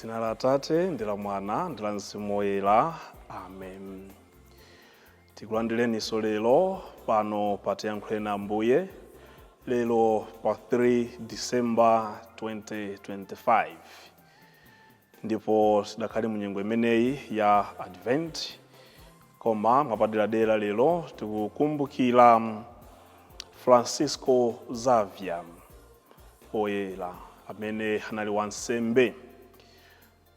Dzina la Atate ndi la Mwana ndi la Mzimu Woyera. Amen. Tikulandireniso lero pano pa Tiyankhule na Ambuye, lero pa 3 December 2025. Ndipo tidakhale mu nyengo imeneyi ya Advent, koma mwapadera lero tikukumbukira Francisco Xavier Oyera amene anali wansembe.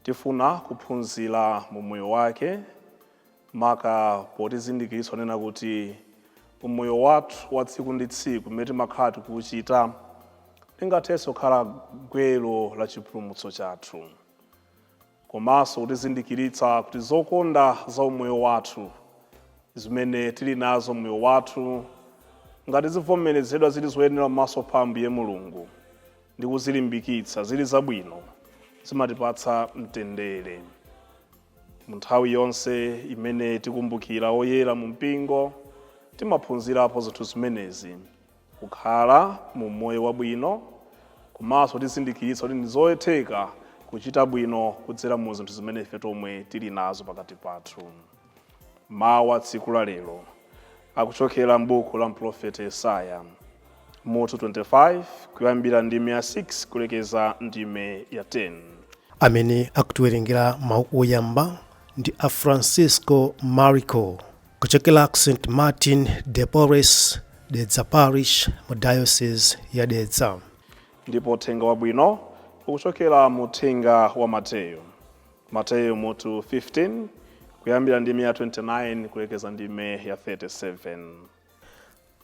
Tifuna kuphunzira mu moyo wake maka potizindikiritsa nena kuti umoyo wathu wa tsiku ndi tsiku mmene timakhala tikuchita tingathenso kukhala gwero la chipulumutso chathu, komanso kutizindikiritsa kuti zokonda za umoyo wathu zimene tili nazo moyo wathu ngati zivomerezedwa zili zoyenera m'maso pa Ambuye Mulungu ndi kuzilimbikitsa zili zabwino zimatipatsa mtendere. Mu nthawi yonse imene tikumbukira oyera mu mpingo timaphunzirapo zinthu zimenezi, kukhala mu moyo wabwino komanso tizindikiritsa kuti ndi zoyetheka kuchita bwino kudzera mu zinthu zimene ife tomwe tili nazo pakati pathu. Mawu a tsiku la lero akuchokera m'buku la mprofeti Yesaya mutu 25 kuyambira ndime ya 6 kulekeza ndime ya 10. Amene akutiwerengera mawu oyamba ndi a Francisco Marico kuchokera ku St. Martin de Porres Dedza Parish mu Diocese ya Dedza. Ndipo uthenga wabwino ukuchokera mu uthenga wa Mateyo mutu 15 kuyambira ndime ya 29 kulekeza ndime ya 37.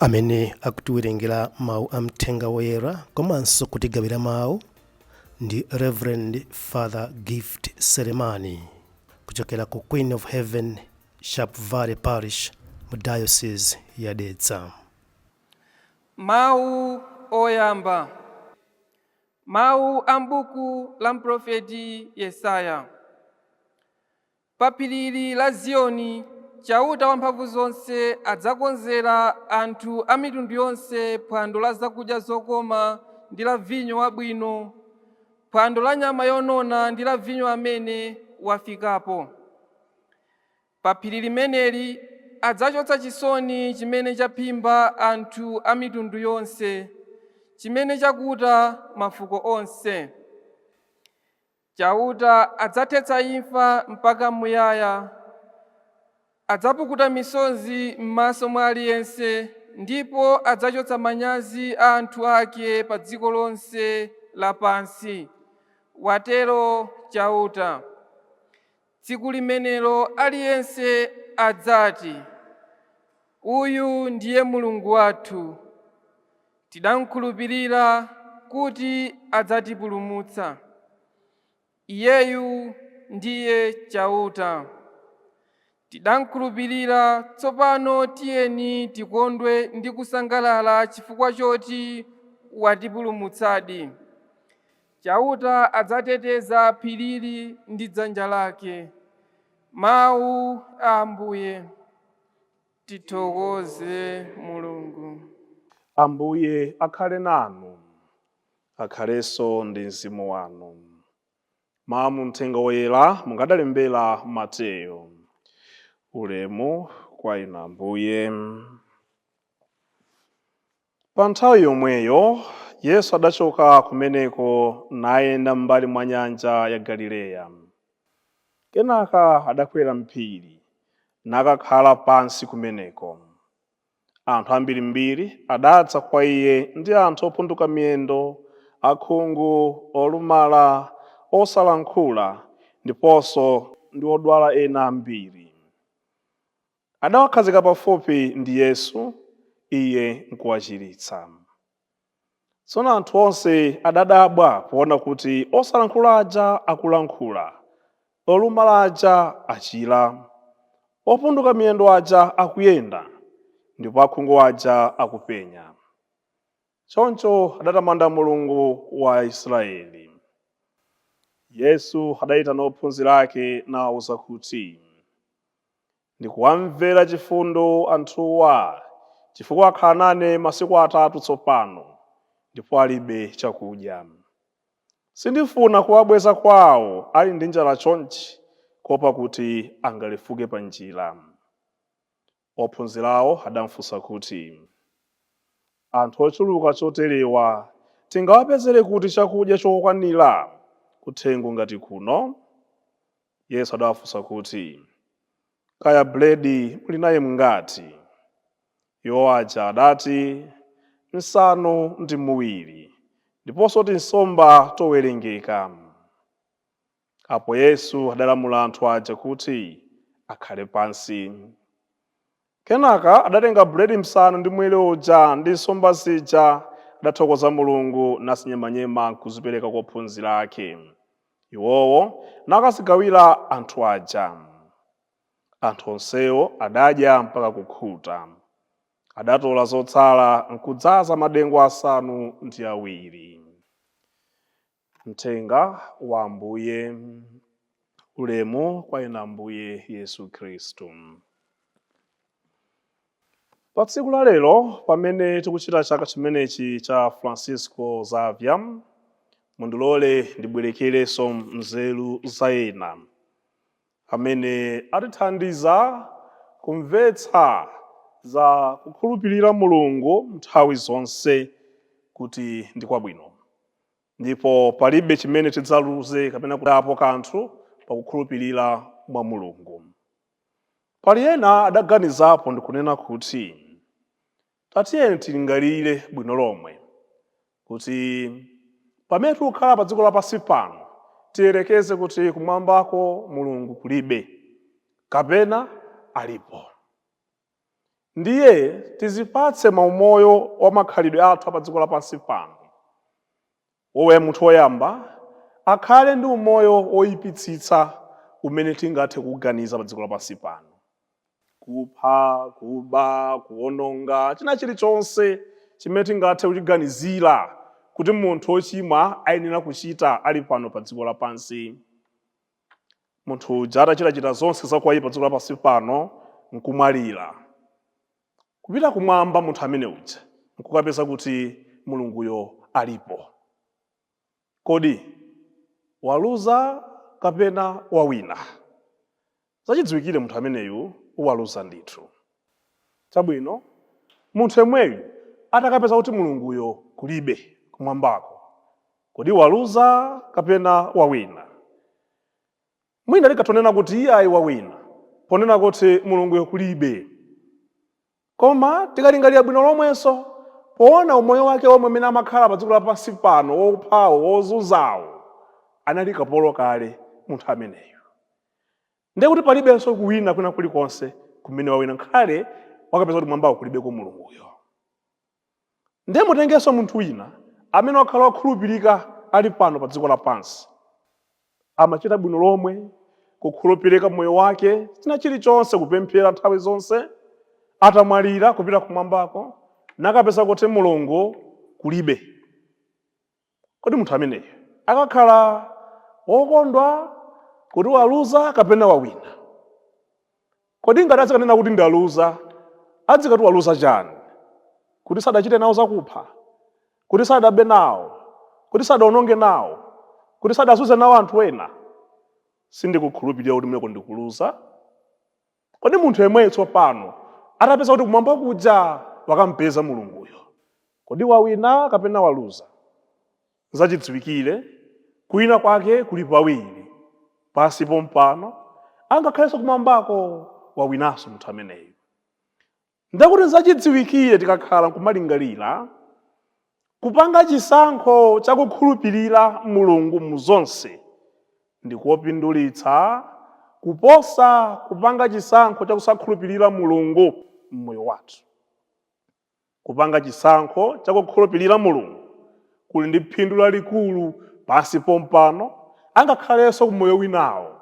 Amene akutiwerengera mawu a mthenga woyera komanso kutigawira mawu ndi Reverend Father Gift Selemani kuchokera ku Queen of Heaven Sharp Valley Parish mu Diocese ya Dedza. Mawu oyamba. Mawu a m'buku la mprofeti Yesaya. Pa phiri la Ziyoni chauta wamphamvu zonse adzakonzera anthu a mitundu yonse phwando la zakudya zokoma ndi la vinyo wabwino, phwando la nyama yonona ndi la vinyo amene wafikapo. Pa phiri limeneli adzachotsa chisoni chimene chaphimba anthu a mitundu yonse, chimene chakuta mafuko onse. Chauta adzathetsa imfa mpaka muyaya, adzapukuta misozi m'maso mwa aliyense, ndipo adzachotsa manyazi a anthu ake pa dziko lonse lapansi. Watero chauta. Tsiku limenelo aliyense adzati, uyu ndiye Mulungu wathu, tidamkhulupirira kuti adzatipulumutsa. Iyeyu ndiye chauta. Tidamkhulupirira, tsopano tiyeni tikondwe ndi kusangalala chifukwa choti watipulumutsadi. Chauta adzateteza phirili ndi dzanja lake. Mawu a Ambuye. Tithokoze Mulungu. Ambuye akhale nanu, akhalenso ndi mzimu wanu. Mawu mu mthenga woyera mungadalembera Mateyo. Ulemu kwa inu Ambuye. Pa nthawi yomweyo Yesu adachoka kumeneko nayenda m'mbali mwa nyanja ya Galileya. Kenaka adakwera mphiri nakakhala pansi kumeneko. Anthu ambirimbiri adadza kwa iye ndi anthu opunduka miyendo, akhungu, olumala, osalankhula ndiponso ndi odwala ena ambiri. Adawakhazika pafupi ndi Yesu, iye nkuwachiritsa. Tsono anthu onse adadabwa poona kuti osalankhula aja akulankhula, olumala aja achira, opunduka miyendo aja akuyenda, ndipo akhungu aja akupenya. Choncho adatamanda Mulungu wa Israeli. Yesu adayitana ophunzira ake nawawuza kuti, ndikuwamvera chifundo anthuwa chifukwa akhala nane masiku atatu tsopano ndipo alibe chakudya. Sindifuna kuwabweza kwawo ali ndi njala chonchi, kuopa kuti angalefuke pa njira. Ophunzirawo adamufunsa kuti, anthu ochuluka choterewa tingawapezere kuti chakudya chokwanira kuthengo ngati kuno? Yesu adawafunsa kuti, kaya buledi muli naye mngati? Iwo aja adati, nsanu ndi muwiri, ndiponso tinsomba towerengeka. Apo Yesu adalamula anthu aja kuti akhale pansi. Kenaka adatenga buledi msanu ndi mwere uja ndi nsomba zija, adathokoza Mulungu nasinyemanyema kuzipereka kwa ophunzira ake. Iwowo nakazigawira anthu aja. Anthu onsewo adadya mpaka kukhuta. Adatola zotsala nkudzaza madengu asanu ndi awiri. Mthenga wa Ambuye. Ulemu kwa inu Ambuye Yesu Khristu. Pa tsiku la lero pamene tikuchita chaka chimenechi cha Francisco Xavier, mundilole ndibwerekerenso nzeru za ena amene atithandiza kumvetsa za kukhulupirira Mulungu nthawi zonse kuti ndi kwabwino. Ndipo palibe chimene tidzaluze kapena kutapo kanthu pakukhulupirira mwa Mulungu. Pali ena adaganizapo ndikunena kuti tatiyeni tilingalire bwino lomwe kuti pamene tikukhala pa dziko lapansi pano tiyerekeze kuti kumwambako Mulungu kulibe kapena alipo. Ndiye tizipatse maumoyo wa makhalidwe athu pa dziko lapansi pano. Wowe munthu woyamba akhale ndi umoyo woyipitsitsa umene tingathe kuganiza pa dziko lapansi pano. Kupha, kuba, kuwononga, china chilichonse chimene tingathe kuchiganizira kuti munthu wochimwa ayenera kuchita ali pano pa dziko lapansi. Munthu uja atachita zonse zakuyipa pa dziko lapansi pano nkumwalira. Kupita kumwamba munthu amene uja nkukapeza kuti Mulunguyo alipo. Kodi waluza kapena wawina? Zachidziwikire munthu ameneyu waluza ndithu. Chabwino, munthu yemweyu atakapeza kuti Mulunguyo kulibe kumwambako, kodi waluza kapena wawina? Mwina likatonena kuti iye ayi wawina, ponena kuti Mulunguyo kulibe. Koma tikalingalira bwino lomwenso, poona umoyo wake omwe amene amakhala pa dziko lapansi pano wophawo wozunzawo, anali kapolo kale munthu ameneyo. Ndiye kuti palibenso kuwina kwina kulikonse kumene wawina nkhale wakapeza kuti mwambako kulibeko Mulunguyo. Ndiye mutengenso munthu wina amene wakhala wakhulupirika ali pano pa dziko lapansi. Amachita bwino lomwe kukhulupirika moyo wake, china chilichonse kupemphera nthawi zonse, atamwalira kupita kumwambako nakapeza kuti Mulungu kulibe. Kodi munthu ameneyo akakhala wokondwa kuti waluza kapena wawina? Kodi ngati azikanena kuti ndaluza, adzikati waluza chani? Kuti sadachite nawo zakupha, kuti sadabe nawo, kuti sadawononge nawo, kuti sadazunze nawo anthu ena? Sindikukhulupirira kuti mleko ndikuluza. Kodi munthu yemweyo tsopano atapeza kuti kumwamba kuja wakampeza Mulunguyo, kodi wawina kapena waluza? Zachidziwikire kuwina kwake kuli pawiri, pansi pompano angakhalenso kumwambako wawinanso munthu ameneyo. Ndakuti zachidziwikire tikakhala nkumalingalira kupanga chisankho chakukhulupirira Mulungu muzonse ndikopindulitsa kuposa kupanga chisankho chakusakhulupirira Mulungu mmoyo wathu. Kupanga chisankho chakukhulupirira Mulungu kuli ndi phindu lalikulu pansi pompano angakhalenso kumoyo winawo.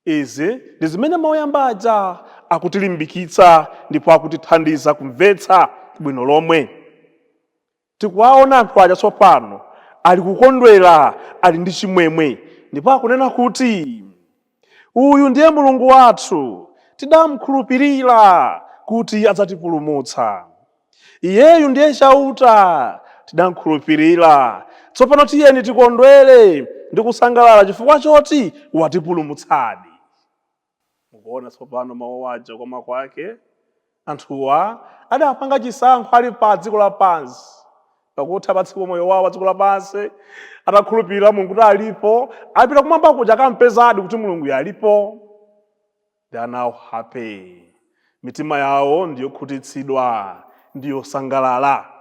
Izi ndi zimene mawu aja akutilimbikitsa ndipo akutithandiza kumvetsa bwino lomwe. Tikuwaona anthu aja tsopano ali kukondwera, ali ndi chimwemwe, ndipo akunena kuti uyu ndiye Mulungu wathu, tidamkhulupirira kuti adzatipulumutsa. Iyeyu ndiye chauta, tidamkhulupirira Tsopano tiyeni tikondwere ndi kusangalala chifukwa choti watipulumutsadi. Mukuona tsopano mawu aja koma kwake anthuwa adapanga chisankho ali pa dziko lapansi, pakuti apatsiko moyo wawo pa dziko lapansi, atakhulupirira Mulungu kuti alipo, apita kumwamba kuja akampezadi kuti Mulungu alipo. They are now happy. Mitima yawo ndiyo khutitsidwa, ndiyo sangalala.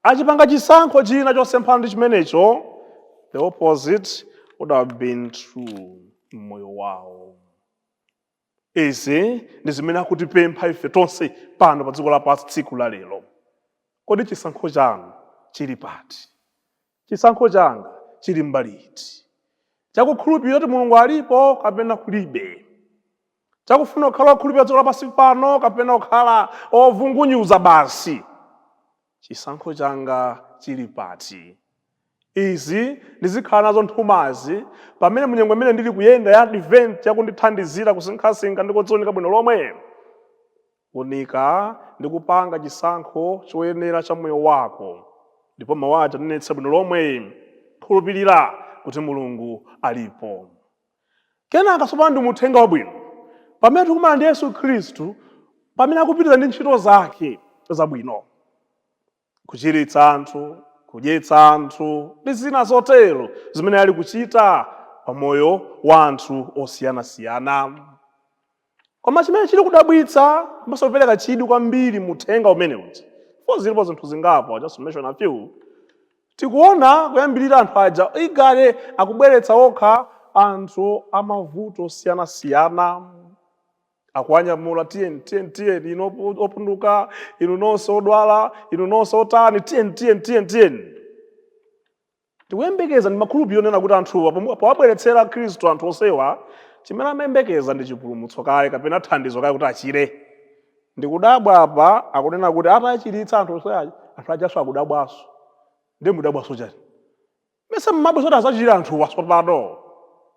Achipanga chisankho china chosemphana ndi chimenecho, the opposite would have been true mmoyo wawo. Izi ndi zimene akutipempha ife tonse pano pa dziko lapansi tsiku la lero. Kodi chisankho chanu chili pati? Chisankho changa chili mbali iti? Chakukhulupirira kuti Mulungu alipo kapena kulibe? Chakufuna kukhala okhulupirira dziko lapansi pano kapena kukhala ovungunyuza basi? Chisankho changa chili pati? Izi ndizikhala nazo nthumazi pamene munyengo imene ndili kuyenda ya advent yakundithandizira kusinkhasinkha ndi kudziwunika bwino lomwe. Kunika ndi kupanga chisankho choyenera cha moyo wako, ndipo mawu aja anenetsa bwino lomwe khulupirira kuti Mulungu alipo. Kenaka tsopano ndi uthenga wabwino pamene tikumana ndi Yesu Khristu, pamene akupitiriza ndi ntchito zake zabwino, kuchiritsa anthu, kudyetsa anthu ndi zina zotero zimene ali kuchita pa moyo wa anthu osiyanasiyana. Koma chimene chili kudabwitsa komanso kupereka chidwi kwambiri mu uthenga umene uti, zilipo zinthu zingapo, I just mention a few. Tikuona kuyambirira anthu aja igale akubweretsa okha anthu amavuto osiyanasiyana, akuwanyamula tiyeni ino opunduka, inu nonse odwala, inu nonse otani, tiyeni. Tikuyembekeza ndi makhulupiriro onena kuti anthuwa powabweretsera Khristu anthu onsewa, chimene amayembekeza ndi chipulumutso kale kapena thandizo kale kuti achire. Ndikudabwa apa akunena kuti atachiritsa anthu onsewa, anthu ajaso akudabwaso. Ndi mudabwaso chani? Mese mmabwe soti azachira anthuwa tsopano.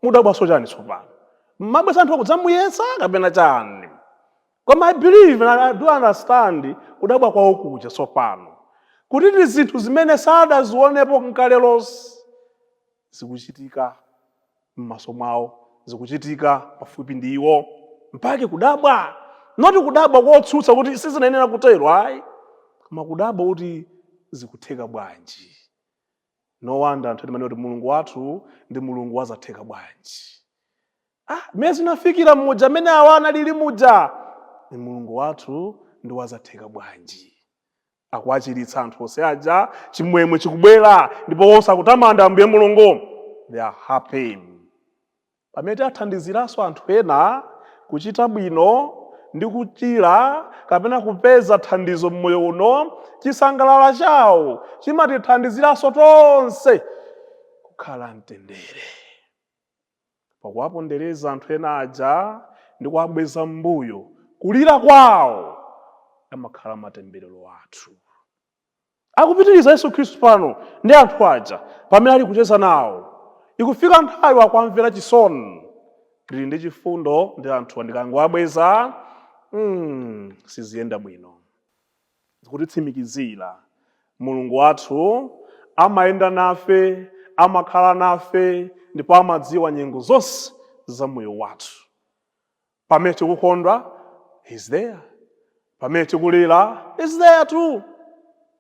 Mudabwaso chani tsopano? Mmabwe anthu akudzamuyesa kapena chani? Koma I believe and I do understand kudabwa kwawo kuja tsopano, kuti ndi zinthu zimene sadazionepo nkale lonse zikuchitika m'maso mwawo, zikuchitika pafupi ndi iwo, mpaka kudabwa. Noti kudabwa kotsutsa kuti sizinayenera kutero ayi, koma kudabwa kuti zikutheka bwanji. No wonder anthu amanena kuti Mulungu wathu ndi Mulungu wazatheka bwanji. Mezi zinafikira mmoja amene awana lili muja, ni Mulungu wathu ndi wazatheka bwanji. Akuwachiritsa anthu onse aja, chimwemwe chikubwera, ndipo onse akutamanda Ambuye Mulungu. They are happy. Pamene athandiziranso anthu ena kuchita bwino ndi kuchira kapena kupeza thandizo mmoyo uno, chisangalala chawo chimatithandiziranso tonse kukhala mtendere. Pakuwapondereza anthu ena aja ndi kuwabweza mbuyo, kulira kwawo amakhala matemberero athu. Akupitiriza Yesu Khristu pano ndi anthu aja pamene ali kucheza nawo. Ikufika nthawi akwamvera chisoni, ndili ndi chifundo ndi anthu ndikangowabweza, siziyenda bwino. Zikutitsimikizira Mulungu wathu amayenda nafe, amakhala nafe, ndipo amadziwa nyengo zonse za moyo wathu. Pamene tikukondwa, He's there. Pamene tikulira, He's there too.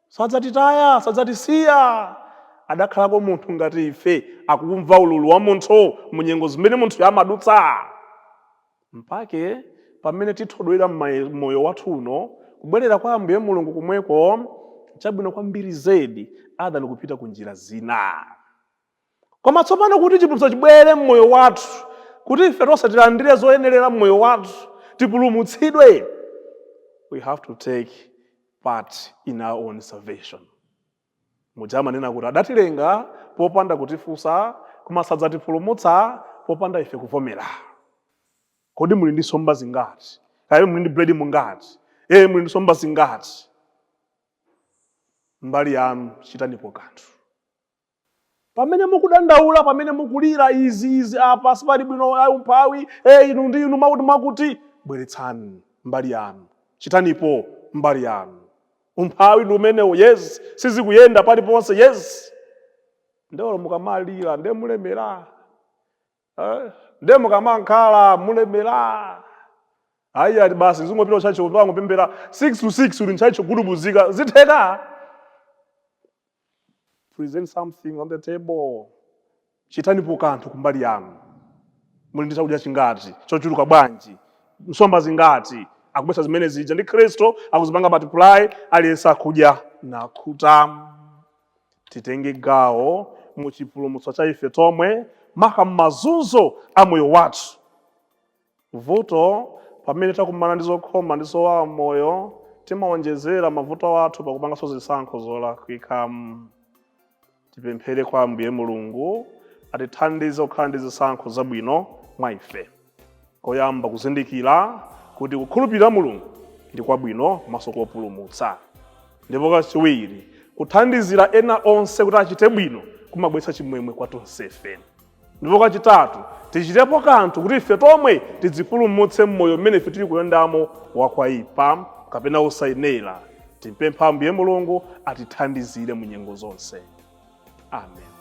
Sadzatitaya, sadzatisiya. Adakhalako munthu ngati ife, akumva ululu wa munthu mu nyengo zimene munthu amadutsa. Mpake pamene tithodwera moyo wathu uno, kubwerera kwa Ambuye Mulungu kumweko chabwino kwambiri zedi adani kupita ku njira zina. Koma tsopano kuti chipulumutso chibwere mmoyo wathu, kuti ife tonse tilandire zoyenerera mmoyo wathu, tipulumutsidwe, we have to take part in our own salvation. Mujama nena kuti adatilenga popanda kutifunsa, koma sadzatipulumutsa popanda ife kuvomera. Kodi muli ndi nsomba zingati? Kaya muli ndi bredi mungati? Muli ndi nsomba zingati? Mbali yanu chitanipo kanthu. Pamene mukudandaula, pamene mukulira izi apa sipali bwino ayi umphawi, inu ndi inu makuti, bweretsani mbali yanu, chitanipo mbali yanu. Umphawi ndi umenewo, yes, sizikuyenda paliponse, yes. ndewolo mukamalira nde mulemera, nde mukamankhala mulemera. Hayi ati basi zingopita chacho kupembera 6 to 6 uli nchacho kulubuzika zitheka. Present something on the table. Chitanipo kanthu kumbali yanu. Muli ndi chakudya chingati, chochuluka bwanji, nsomba zingati, akubwesa zimene zija ndi Kristo akuzipanga multiply, aliyense akudya nakhuta. Titenge gawo mu chipulumutso cha ife tomwe maka m'mazunzo a moyo wathu. Vuto pamene takumana ndi zokhoma ndi zowawa moyo timawonjezera mavuto athu pakupanganso zisankho zolakwika. Tipemphere kwa Ambuye Mulungu atithandize kukhala ndi zisankho zabwino mwa ife. Koyamba kuzindikira kuti kukhulupirira Mulungu ndi kwabwino komanso kopulumutsa. Ndipo kachiwiri kuthandizira ena onse kuti achite bwino kumabweretsa chimwemwe kwa tonsefe. Ndipo kachitatu tichitepo kanthu kuti ife tomwe tidzipulumutse mmoyo mmene ife tili kuyendamo wakwaipa kapena osayenera. Timpempha Ambuye Mulungu atithandizire mu nyengo zonse. Amen.